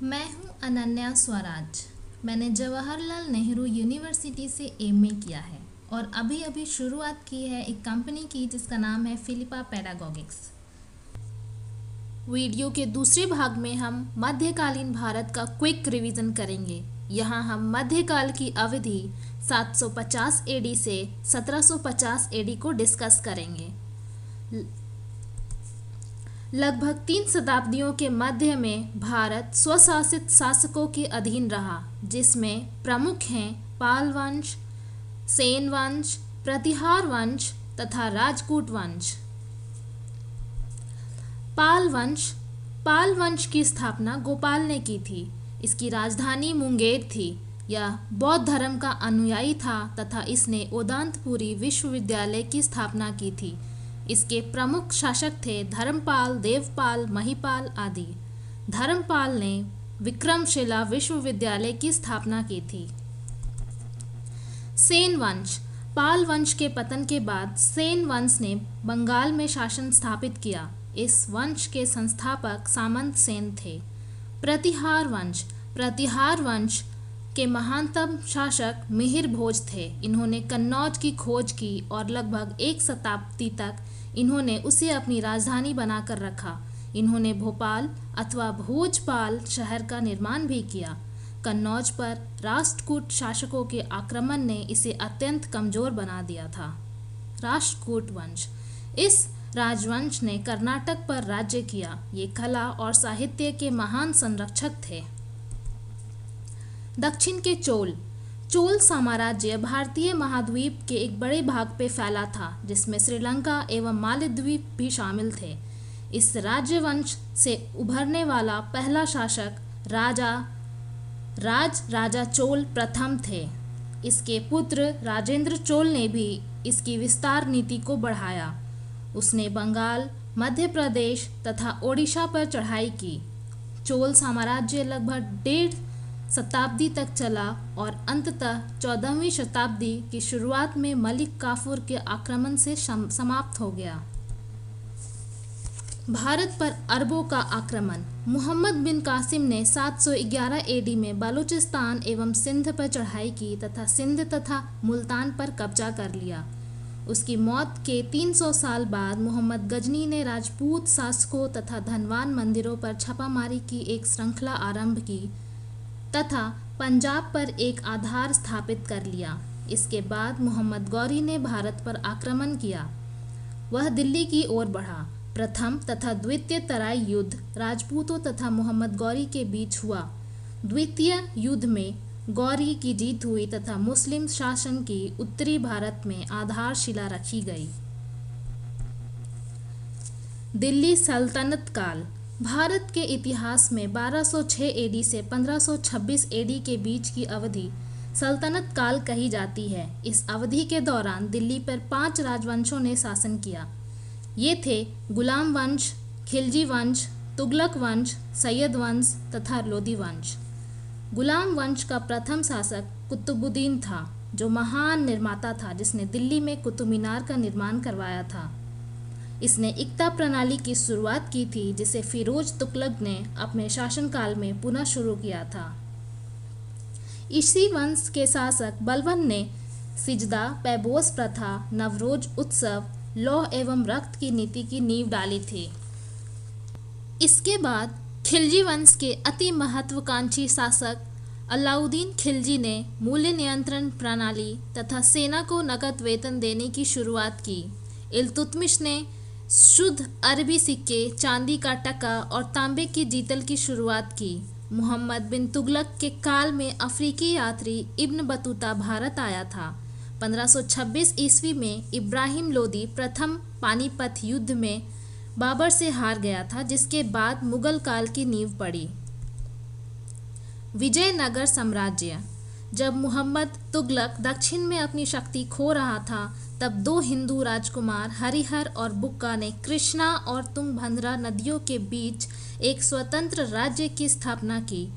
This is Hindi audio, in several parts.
मैं हूं अनन्या स्वराज। मैंने जवाहरलाल नेहरू यूनिवर्सिटी से एमए किया है और अभी अभी शुरुआत की है एक कंपनी की जिसका नाम है फिलिपा पेडागोगिक्स। वीडियो के दूसरे भाग में हम मध्यकालीन भारत का क्विक रिवीजन करेंगे। यहाँ हम मध्यकाल की अवधि 750 एडी से 1750 एडी को डिस्कस करेंगे। लगभग 3 शताब्दियों के मध्य में भारत स्वशासित शासकों के अधीन रहा, जिसमें प्रमुख हैं पाल वंश, सेन वंश, प्रतिहार वंश तथा राजपूत वंश। पाल वंश की स्थापना गोपाल ने की थी। इसकी राजधानी मुंगेर थी। यह बौद्ध धर्म का अनुयायी था तथा इसने ओदांतपुरी विश्वविद्यालय की स्थापना की थी। इसके प्रमुख शासक थे धर्मपाल, देवपाल, महिपाल आदि। धर्मपाल ने विक्रमशिला विश्वविद्यालय की स्थापना की थी। सेन वंश। पाल वंश के पतन के बाद सेन वंश ने बंगाल में शासन स्थापित किया। इस वंश के संस्थापक सामंत सेन थे। प्रतिहार वंश के महानतम शासक मिहिर भोज थे। इन्होंने कन्नौज की खोज की और लगभग 1 शताब्दी तक इन्होंने उसे अपनी राजधानी बनाकर रखा। इन्होंने भोपाल अथवा भोजपाल शहर का निर्माण भी किया। कन्नौज पर राष्ट्रकूट शासकों के आक्रमण ने इसे अत्यंत कमजोर बना दिया था। राष्ट्रकूट वंश। इस राजवंश ने कर्नाटक पर राज्य किया। ये कला और साहित्य के महान संरक्षक थे। दक्षिण के चोल साम्राज्य भारतीय महाद्वीप के एक बड़े भाग पे फैला था, जिसमें श्रीलंका एवं मालदीव भी शामिल थे। इस राज्यवंश से उभरने वाला पहला शासक राजा चोल प्रथम थे। इसके पुत्र राजेंद्र चोल ने भी इसकी विस्तार नीति को बढ़ाया। उसने बंगाल, मध्य प्रदेश तथा ओडिशा पर चढ़ाई की। चोल साम्राज्य लगभग 1.5 शताब्दी तक चला और अंततः 14वीं शताब्दी की शुरुआत में मलिक काफूर के आक्रमण से समाप्त हो गया। भारत पर अरबों का आक्रमण। मोहम्मद बिन कासिम ने 711 एडी में बलूचिस्तान एवं सिंध पर चढ़ाई की तथा सिंध तथा मुल्तान पर कब्जा कर लिया। उसकी मौत के 300 साल बाद मोहम्मद गजनी ने राजपूत शासकों तथा धनवान मंदिरों पर छापामारी की एक श्रृंखला आरंभ की तथा पंजाब पर एक आधार स्थापित कर लिया। इसके बाद मोहम्मद गौरी ने भारत पर आक्रमण किया। वह दिल्ली की ओर बढ़ा। प्रथम तथा द्वितीय तराई युद्ध राजपूतों तथा मोहम्मद गौरी के बीच हुआ। द्वितीय युद्ध में गौरी की जीत हुई तथा मुस्लिम शासन की उत्तरी भारत में आधारशिला रखी गई। दिल्ली सल्तनत काल। भारत के इतिहास में 1206 एडी से 1526 एडी के बीच की अवधि सल्तनत काल कही जाती है। इस अवधि के दौरान दिल्ली पर 5 राजवंशों ने शासन किया। ये थे गुलाम वंश, खिलजी वंश, तुगलक वंश, सैयद वंश तथा लोदी वंश। गुलाम वंश का प्रथम शासक कुतुबुद्दीन था, जो महान निर्माता था, जिसने दिल्ली में कुतुब मीनार का निर्माण करवाया था। इसने इक्ता प्रणाली की शुरुआत की थी, जिसे फिरोज तुगलक ने अपने शासनकाल में पुनः शुरू किया था। इसी वंश के शासक बलबन ने सिजदा, पैबोस प्रथा, नवरोज उत्सव, लौह एवं रक्त की नीति की नींव डाली थी। इसके बाद खिलजी वंश के अति महत्वाकांक्षी शासक अलाउद्दीन खिलजी ने मूल्य नियंत्रण प्रणाली तथा सेना को नकद वेतन देने की शुरुआत की। इल्तुतमिश ने शुद्ध अरबी सिक्के, चांदी का टका और तांबे की जीतल की शुरुआत की। मोहम्मद बिन तुगलक के काल में अफ्रीकी यात्री इब्न बतूता भारत आया था। 1526 ईस्वी में इब्राहिम लोदी प्रथम पानीपत युद्ध में बाबर से हार गया था, जिसके बाद मुगल काल की नींव पड़ी। विजयनगर साम्राज्य। जब मोहम्मद तुगलक दक्षिण में अपनी शक्ति खो रहा था, तब 2 हिंदू राजकुमार हरिहर और बुक्का ने कृष्णा और तुंगभद्रा नदियों के बीच एक स्वतंत्र राज्य की स्थापना की।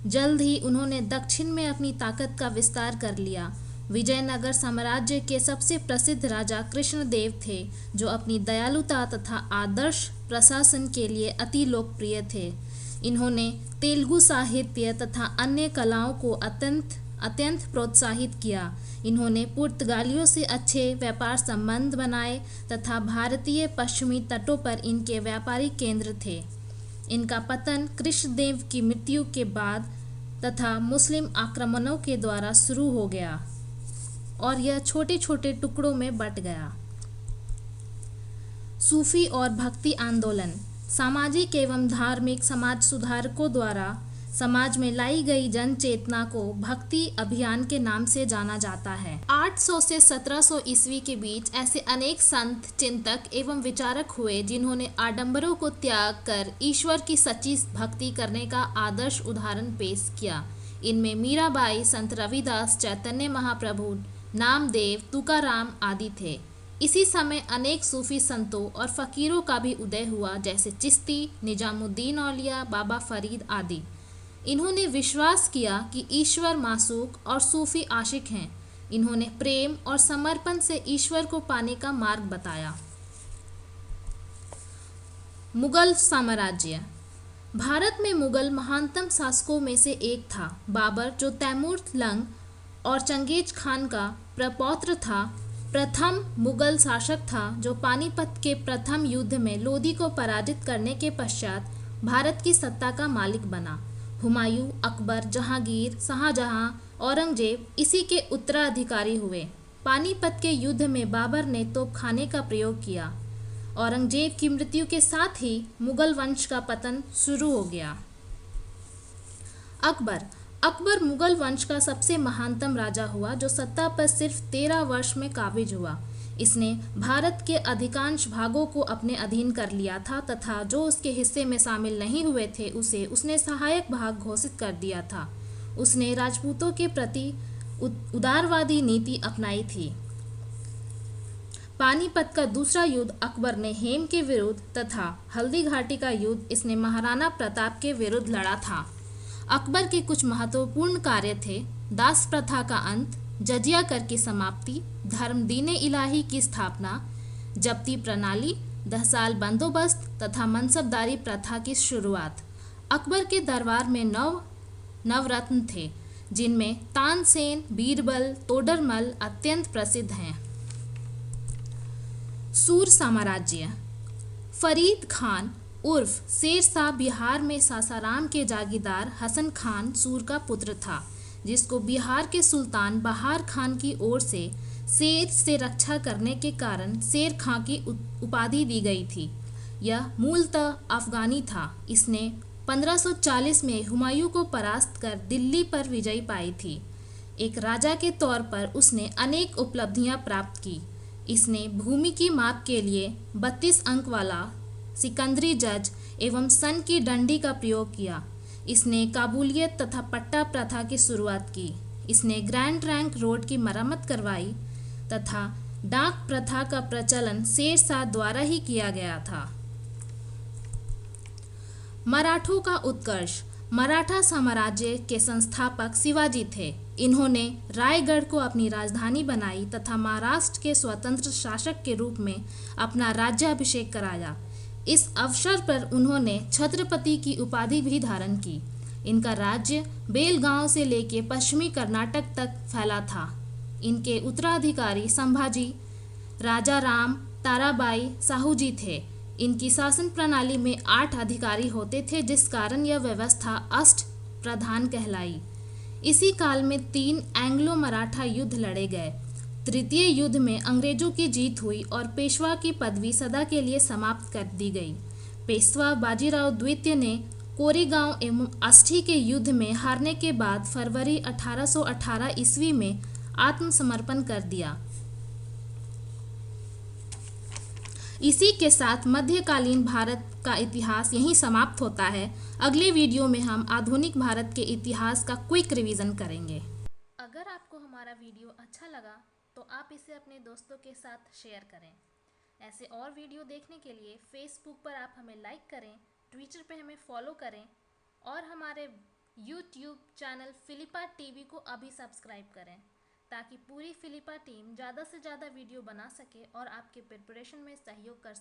जल्द ही उन्होंने दक्षिण में अपनी ताकत का विस्तार कर लिया। विजयनगर साम्राज्य के सबसे प्रसिद्ध राजा कृष्णदेव थे, जो अपनी दयालुता तथा आदर्श प्रशासन के लिए अति लोकप्रिय थे। इन्होंने तेलुगु साहित्य तथा अन्य कलाओं को अत्यंत प्रोत्साहित किया। इन्होंने पुर्तगालियों से अच्छे व्यापार संबंध बनाए तथा भारतीय पश्चिमी तटों पर इनके व्यापारिक केंद्र थे। इनका पतन कृष्णदेव की मृत्यु के बाद तथा मुस्लिम आक्रमणों के द्वारा शुरू हो गया और यह छोटे छोटे टुकड़ों में बट गया। सूफी और भक्ति आंदोलन। सामाजिक एवं धार्मिक समाज सुधारकों द्वारा समाज में लाई गई जन चेतना को भक्ति अभियान के नाम से जाना जाता है। 800 से 1700 ईस्वी के बीच ऐसे अनेक संत, चिंतक एवं विचारक हुए जिन्होंने आडंबरों को त्याग कर ईश्वर की सच्ची भक्ति करने का आदर्श उदाहरण पेश किया। इनमें मीराबाई, संत रविदास, चैतन्य महाप्रभु, नामदेव, तुकाराम आदि थे। इसी समय अनेक सूफी संतों और फकीरों का भी उदय हुआ, जैसे चिश्ती, निजामुद्दीन औलिया, बाबा फरीद आदि। इन्होंने विश्वास किया कि ईश्वर मासूक और सूफी आशिक हैं। इन्होंने प्रेम और समर्पण से ईश्वर को पाने का मार्ग बताया। मुगल साम्राज्य। भारत में मुगल महानतम शासकों में से एक था। बाबर, जो तैमूर लंग और चंगेज खान का प्रपौत्र था, प्रथम मुगल शासक था जो पानीपत के प्रथम युद्ध में लोदी को पराजित करने के पश्चात भारत की सत्ता का मालिक बना। हुमायूं, अकबर, जहांगीर, शाहजहां, औरंगजेब इसी के उत्तराधिकारी हुए। पानीपत के युद्ध में बाबर ने तोपखाने का प्रयोग किया। औरंगजेब की मृत्यु के साथ ही मुगल वंश का पतन शुरू हो गया। अकबर मुगल वंश का सबसे महानतम राजा हुआ जो सत्ता पर सिर्फ 13 वर्ष में काबिज हुआ। इसने भारत के अधिकांश भागों को अपने अधीन कर लिया था तथा जो उसके हिस्से में शामिल नहीं हुए थे उसे उसने सहायक भाग घोषित कर दिया था। उसने राजपूतों के प्रति उदारवादी नीति अपनाई थी। पानीपत का दूसरा युद्ध अकबर ने हेम के विरुद्ध तथा हल्दी घाटी का युद्ध इसने महाराणा प्रताप के विरुद्ध लड़ा था। अकबर के कुछ महत्वपूर्ण कार्य थे: दास प्रथा का अंत, जजिया कर की समाप्ति, धर्म दीने इलाही की स्थापना, जब्ती प्रणाली, 10 साल बंदोबस्त तथा मनसबदारी प्रथा की शुरुआत। अकबर के दरबार में नवरत्न थे जिनमें तानसेन, बीरबल, तोडरमल अत्यंत प्रसिद्ध हैं। सूर साम्राज्य। फरीद खान उर्फ शेर शाह बिहार में सासाराम के जागीरदार हसन खान सूर का पुत्र था, जिसको बिहार के सुल्तान बहार खान की ओर से शेर से रक्षा करने के कारण शेर खां की उपाधि दी गई थी। यह मूलतः अफगानी था। इसने 1540 में हुमायूं को परास्त कर दिल्ली पर विजय पाई थी। एक राजा के तौर पर उसने अनेक उपलब्धियां प्राप्त की। इसने भूमि की माप के लिए 32 अंक वाला सिकंदरी जज एवं सन की डंडी का प्रयोग किया। इसने काबूलियत तथा पट्टा प्रथा की शुरुआत की। इसने ग्रैंड ट्रंक रोड की मरम्मत करवाई तथा डाक प्रथा का प्रचलन शेर शाह द्वारा ही किया गया था। मराठों का उत्कर्ष। मराठा साम्राज्य के संस्थापक शिवाजी थे। इन्होंने रायगढ़ को अपनी राजधानी बनाई तथा महाराष्ट्र के स्वतंत्र शासक के रूप में अपना राज्याभिषेक कराया। इस अवसर पर उन्होंने छत्रपति की उपाधि भी धारण की। इनका राज्य बेलगांव से लेकर पश्चिमी कर्नाटक तक फैला था। इनके उत्तराधिकारी संभाजी, राजा राम, ताराबाई, साहूजी थे। इनकी शासन प्रणाली में 8 अधिकारी होते थे, जिस कारण यह व्यवस्था अष्ट प्रधान कहलाई। इसी काल में 3 एंग्लो मराठा युद्ध लड़े गए। तृतीय युद्ध में अंग्रेजों की जीत हुई और पेशवा की पदवी सदा के लिए समाप्त कर दी गई। पेशवा बाजीराव द्वितीय ने कोरेगांव एवं अष्टी के युद्ध में हारने के बाद फरवरी 1818 ईस्वी में आत्मसमर्पण कर दिया। इसी के साथ मध्यकालीन भारत का इतिहास यहीं समाप्त होता है। अगले वीडियो में हम आधुनिक भारत के इतिहास का क्विक रिवीजन करेंगे। अगर आपको हमारा वीडियो अच्छा लगा तो आप इसे अपने दोस्तों के साथ शेयर करें। ऐसे और वीडियो देखने के लिए फेसबुक पर आप हमें लाइक करें, ट्विटर पे हमें फॉलो करें और हमारे यूट्यूब चैनल फिलिपा टीवी को अभी सब्सक्राइब करें, ताकि पूरी फिलिपा टीम ज़्यादा से ज़्यादा वीडियो बना सके और आपके प्रिपरेशन में सहयोग कर सके।